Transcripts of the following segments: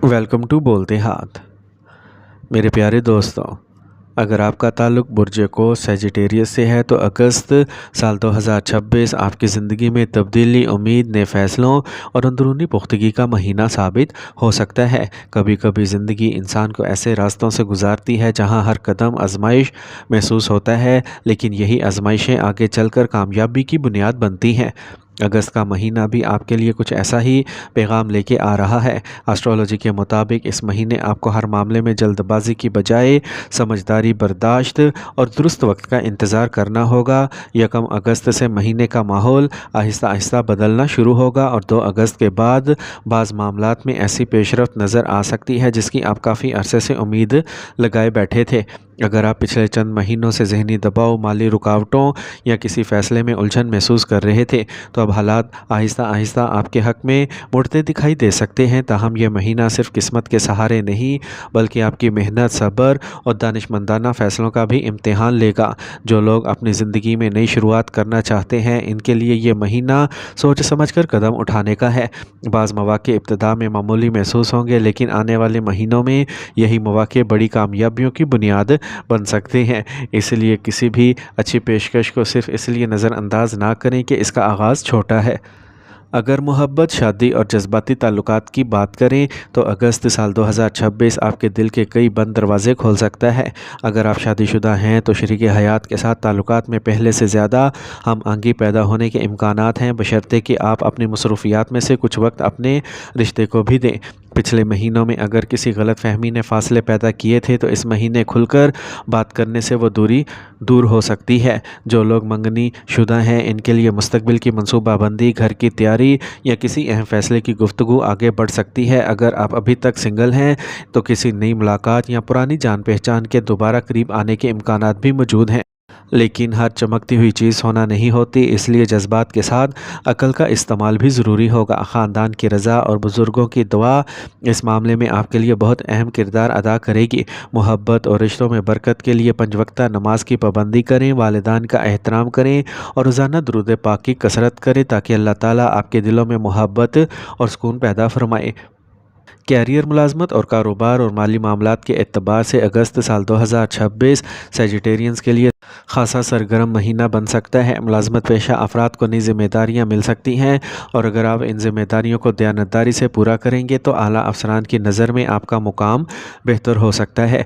Welcome to بولتے ہاتھ۔ میرے پیارے دوستوں، اگر آپ کا تعلق برج قوس سیجیٹیریس سے ہے تو اگست سال 2026 آپ کی زندگی میں تبدیلی، امید، نئے فیصلوں اور اندرونی پختگی کا مہینہ ثابت ہو سکتا ہے۔ کبھی کبھی زندگی انسان کو ایسے راستوں سے گزارتی ہے جہاں ہر قدم آزمائش محسوس ہوتا ہے، لیکن یہی آزمائشیں آگے چل کر کامیابی کی بنیاد بنتی ہیں۔ اگست کا مہینہ بھی آپ کے لیے کچھ ایسا ہی پیغام لے کے آ رہا ہے۔ اسٹرالوجی کے مطابق اس مہینے آپ کو ہر معاملے میں جلد بازی کی بجائے سمجھداری، برداشت اور درست وقت کا انتظار کرنا ہوگا۔ 1 اگست سے مہینے کا ماحول آہستہ آہستہ بدلنا شروع ہوگا اور 2 اگست کے بعد بعض معاملات میں ایسی پیش رفت نظر آ سکتی ہے جس کی آپ کافی عرصے سے امید لگائے بیٹھے تھے۔ اگر آپ پچھلے چند مہینوں سے ذہنی دباؤ، مالی رکاوٹوں یا کسی فیصلے میں الجھن محسوس کر رہے تھے تو اب حالات آہستہ آہستہ آپ کے حق میں مڑتے دکھائی دے سکتے ہیں۔ تاہم یہ مہینہ صرف قسمت کے سہارے نہیں بلکہ آپ کی محنت، صبر اور دانشمندانہ فیصلوں کا بھی امتحان لے گا۔ جو لوگ اپنی زندگی میں نئی شروعات کرنا چاہتے ہیں ان کے لیے یہ مہینہ سوچ سمجھ کر قدم اٹھانے کا ہے۔ بعض مواقع ابتدا میں معمولی محسوس ہوں گے، لیکن آنے والے مہینوں میں یہی مواقع بڑی کامیابیوں کی بنیاد بن سکتے ہیں۔ اس لیے کسی بھی اچھی پیشکش کو صرف اس لیے نظر انداز نہ کریں کہ اس کا آغاز چھوٹا ہے۔ اگر محبت، شادی اور جذباتی تعلقات کی بات کریں تو اگست سال 2026 آپ کے دل کے کئی بند دروازے کھول سکتا ہے۔ اگر آپ شادی شدہ ہیں تو شریک حیات کے ساتھ تعلقات میں پہلے سے زیادہ ہم آہنگی پیدا ہونے کے امکانات ہیں، بشرطے کہ آپ اپنی مصروفیات میں سے کچھ وقت اپنے رشتے کو بھی دیں۔ پچھلے مہینوں میں اگر کسی غلط فہمی نے فاصلے پیدا کیے تھے تو اس مہینے کھل کر بات کرنے سے وہ دوری دور ہو سکتی ہے۔ جو لوگ منگنی شدہ ہیں ان کے لیے مستقبل کی منصوبہ بندی، گھر کی تیاری یا کسی اہم فیصلے کی گفتگو آگے بڑھ سکتی ہے۔ اگر آپ ابھی تک سنگل ہیں تو کسی نئی ملاقات یا پرانی جان پہچان کے دوبارہ قریب آنے کے امکانات بھی موجود ہیں۔ لیکن ہر چمکتی ہوئی چیز سونا نہیں ہوتی، اس لیے جذبات کے ساتھ عقل کا استعمال بھی ضروری ہوگا۔ خاندان کی رضا اور بزرگوں کی دعا اس معاملے میں آپ کے لیے بہت اہم کردار ادا کرے گی۔ محبت اور رشتوں میں برکت کے لیے 5 وقتہ نماز کی پابندی کریں، والدین کا احترام کریں اور روزانہ درود پاک کی کثرت کریں تاکہ اللہ تعالیٰ آپ کے دلوں میں محبت اور سکون پیدا فرمائے۔ کیریئر، ملازمت اور کاروبار اور مالی معاملات کے اعتبار سے اگست سال 2026 سیجیٹیرینز کے لیے خاصا سرگرم مہینہ بن سکتا ہے۔ ملازمت پیشہ افراد کو نئی ذمہ داریاں مل سکتی ہیں اور اگر آپ ان ذمہ داریوں کو دیانتداری سے پورا کریں گے تو اعلیٰ افسران کی نظر میں آپ کا مقام بہتر ہو سکتا ہے۔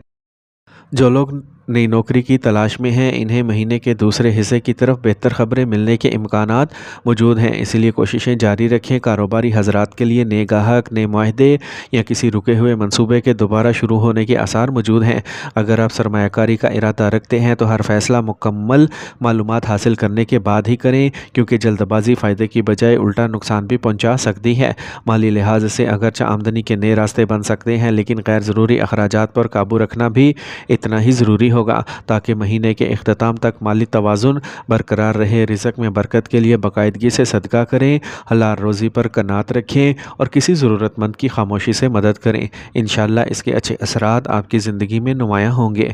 جو لوگ نئی نوکری کی تلاش میں ہیں انہیں مہینے کے دوسرے حصے کی طرف بہتر خبریں ملنے کے امکانات موجود ہیں، اس لیے کوششیں جاری رکھیں۔ کاروباری حضرات کے لیے نئے گاہک، نئے معاہدے یا کسی رکے ہوئے منصوبے کے دوبارہ شروع ہونے کے آثار موجود ہیں۔ اگر آپ سرمایہ کاری کا ارادہ رکھتے ہیں تو ہر فیصلہ مکمل معلومات حاصل کرنے کے بعد ہی کریں، کیونکہ جلد بازی فائدے کی بجائے الٹا نقصان بھی پہنچا سکتی ہے۔ مالی لحاظ سے اگرچہ آمدنی کے نئے راستے بن سکتے ہیں، لیکن غیر ضروری اخراجات پر قابو رکھنا بھی اتنا ہی ضروری ہوگا تاکہ مہینے کے اختتام تک مالی توازن برقرار رہے۔ رزق میں برکت کے لیے باقاعدگی سے صدقہ کریں، حلال روزی پر قناعت رکھیں اور کسی ضرورت مند کی خاموشی سے مدد کریں۔ انشاءاللہ اس کے اچھے اثرات آپ کی زندگی میں نمایاں ہوں گے۔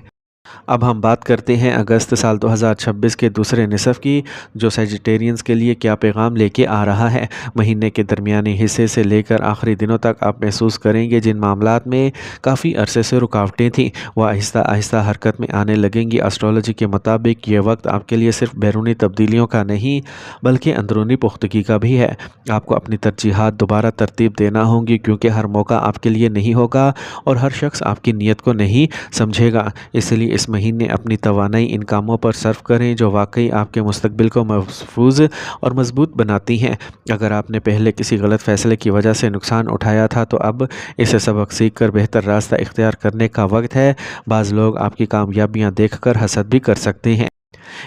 اب ہم بات کرتے ہیں اگست سال 2026 کے دوسرے نصف کی، جو سیجیٹیرینز کے لیے کیا پیغام لے کے آ رہا ہے۔ مہینے کے درمیانی حصے سے لے کر آخری دنوں تک آپ محسوس کریں گے جن معاملات میں کافی عرصے سے رکاوٹیں تھیں وہ آہستہ آہستہ حرکت میں آنے لگیں گی۔ اسٹرالوجی کے مطابق یہ وقت آپ کے لیے صرف بیرونی تبدیلیوں کا نہیں بلکہ اندرونی پختگی کا بھی ہے۔ آپ کو اپنی ترجیحات دوبارہ ترتیب دینا ہوں گی کیونکہ ہر موقع آپ کے لیے نہیں ہوگا اور ہر شخص آپ کی نیت کو نہیں سمجھے گا۔ اس لیے اس مہینے اپنی توانائی ان کاموں پر صرف کریں جو واقعی آپ کے مستقبل کو محفوظ اور مضبوط بناتی ہیں۔ اگر آپ نے پہلے کسی غلط فیصلے کی وجہ سے نقصان اٹھایا تھا تو اب اسے سبق سیکھ کر بہتر راستہ اختیار کرنے کا وقت ہے۔ بعض لوگ آپ کی کامیابیاں دیکھ کر حسد بھی کر سکتے ہیں،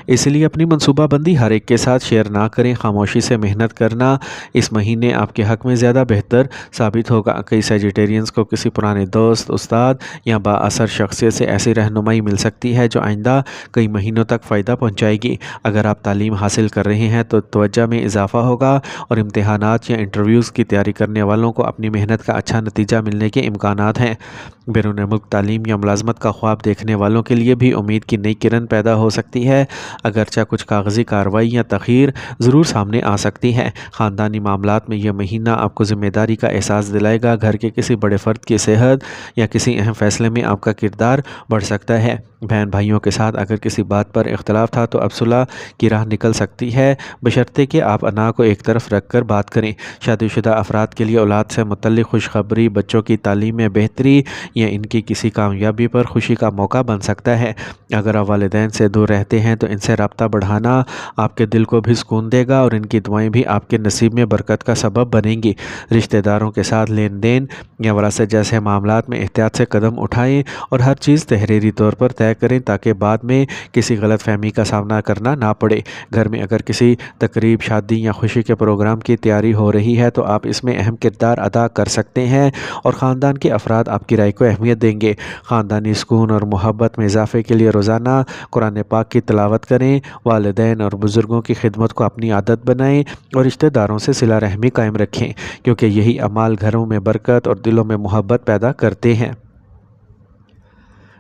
اس لیے اپنی منصوبہ بندی ہر ایک کے ساتھ شیئر نہ کریں۔ خاموشی سے محنت کرنا اس مہینے آپ کے حق میں زیادہ بہتر ثابت ہوگا۔ کئی سیجیٹیرینز کو کسی پرانے دوست، استاد یا با اثر شخصیت سے ایسی رہنمائی مل سکتی ہے جو آئندہ کئی مہینوں تک فائدہ پہنچائے گی۔ اگر آپ تعلیم حاصل کر رہے ہیں تو توجہ میں اضافہ ہوگا اور امتحانات یا انٹرویوز کی تیاری کرنے والوں کو اپنی محنت کا اچھا نتیجہ ملنے کے امکانات ہیں۔ بیرون ملک تعلیم یا ملازمت کا خواب دیکھنے والوں کے لیے بھی امید کی نئی کرن پیدا ہو سکتی ہے۔ ہے، اگرچہ کچھ کاغذی کارروائی یا تاخیر ضرور سامنے آ سکتی ہے۔ خاندانی معاملات میں یہ مہینہ آپ کو ذمہ داری کا احساس دلائے گا۔ گھر کے کسی بڑے فرد کی صحت یا کسی اہم فیصلے میں آپ کا کردار بڑھ سکتا ہے۔ بہن بھائیوں کے ساتھ اگر کسی بات پر اختلاف تھا تو اب صلح کی راہ نکل سکتی ہے، بشرطے کہ آپ انا کو ایک طرف رکھ کر بات کریں۔ شادی شدہ افراد کے لیے اولاد سے متعلق خوشخبری بچوں کی تعلیم میں بہتری یا ان کی کسی کامیابی پر خوشی کا موقع بن سکتا ہے۔ اگر آپ والدین سے دور رہتے ہیں تو ان سے رابطہ بڑھانا آپ کے دل کو بھی سکون دے گا اور ان کی دعائیں بھی آپ کے نصیب میں برکت کا سبب بنیں گی۔ رشتہ داروں کے ساتھ لین دین یا وراثت جیسے معاملات میں احتیاط سے قدم اٹھائیں اور ہر چیز تحریری طور پر طے کریں تاکہ بعد میں کسی غلط فہمی کا سامنا کرنا نہ پڑے۔ گھر میں اگر کسی تقریب، شادی یا خوشی کے پروگرام کی تیاری ہو رہی ہے تو آپ اس میں اہم کردار ادا کر سکتے ہیں اور خاندان کے افراد آپ کی رائے کو اہمیت دیں گے۔ خاندانی سکون اور محبت میں اضافے کے لیے روزانہ قرآن پاک کی تلاوت کریں، والدین اور بزرگوں کی خدمت کو اپنی عادت بنائیں اور رشتہ داروں سے صلہ رحمی قائم رکھیں، کیونکہ یہی اعمال گھروں میں برکت اور دلوں میں محبت پیدا کرتے ہیں۔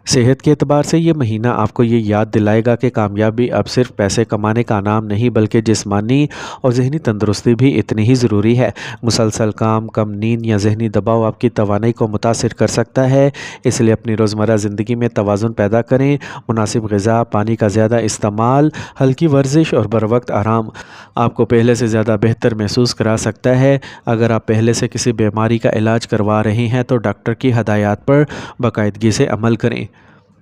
صحت کے اعتبار سے یہ مہینہ آپ کو یہ یاد دلائے گا کہ کامیابی اب صرف پیسے کمانے کا نام نہیں بلکہ جسمانی اور ذہنی تندرستی بھی اتنی ہی ضروری ہے۔ مسلسل کام، کم نیند یا ذہنی دباؤ آپ کی توانائی کو متاثر کر سکتا ہے، اس لیے اپنی روزمرہ زندگی میں توازن پیدا کریں۔ مناسب غذا، پانی کا زیادہ استعمال، ہلکی ورزش اور بروقت آرام آپ کو پہلے سے زیادہ بہتر محسوس کرا سکتا ہے۔ اگر آپ پہلے سے کسی بیماری کا علاج کروا رہے ہیں تو ڈاکٹر کی ہدایات پر باقاعدگی سے عمل کریں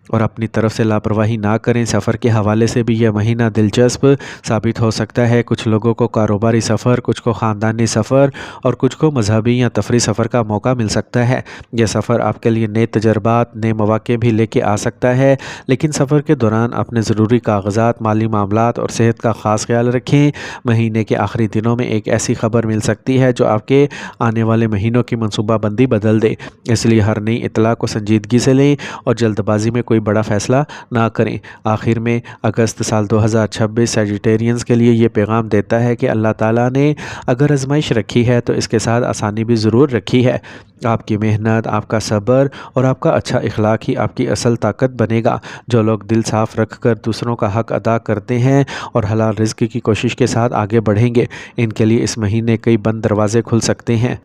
اور اپنی طرف سے لاپرواہی نہ کریں۔ سفر کے حوالے سے بھی یہ مہینہ دلچسپ ثابت ہو سکتا ہے۔ کچھ لوگوں کو کاروباری سفر، کچھ کو خاندانی سفر اور کچھ کو مذہبی یا تفریحی سفر کا موقع مل سکتا ہے۔ یہ سفر آپ کے لیے نئے تجربات، نئے مواقع بھی لے کے آ سکتا ہے، لیکن سفر کے دوران اپنے ضروری کاغذات، مالی معاملات اور صحت کا خاص خیال رکھیں۔ مہینے کے آخری دنوں میں ایک ایسی خبر مل سکتی ہے جو آپ کے آنے والے مہینوں کی منصوبہ بندی بدل دے، اس لیے ہر نئی اطلاع کو سنجیدگی سے لیں اور جلد بازی میں کوئی بڑا فیصلہ نہ کریں۔ آخر میں اگست سال 2026 سیجیٹیرینز کے لیے یہ پیغام دیتا ہے کہ اللہ تعالیٰ نے اگر آزمائش رکھی ہے تو اس کے ساتھ آسانی بھی ضرور رکھی ہے۔ آپ کی محنت، آپ کا صبر اور آپ کا اچھا اخلاق ہی آپ کی اصل طاقت بنے گا۔ جو لوگ دل صاف رکھ کر دوسروں کا حق ادا کرتے ہیں اور حلال رزق کی کوشش کے ساتھ آگے بڑھیں گے، ان کے لیے اس مہینے کئی بند دروازے کھل سکتے ہیں۔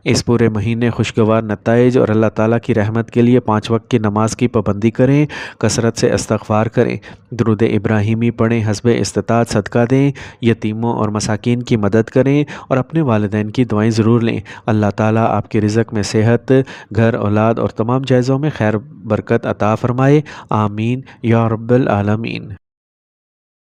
اس پورے مہینے خوشگوار نتائج اور اللہ تعالیٰ کی رحمت کے لیے 5 وقت کی نماز کی پابندی کریں، کثرت سے استغفار کریں، درود ابراہیمی پڑھیں، حسب استطاعت صدقہ دیں، یتیموں اور مساکین کی مدد کریں اور اپنے والدین کی دعائیں ضرور لیں۔ اللہ تعالیٰ آپ کے رزق میں صحت، گھر، اولاد اور تمام جائزوں میں خیر برکت عطا فرمائے۔ آمین یا رب العالمین۔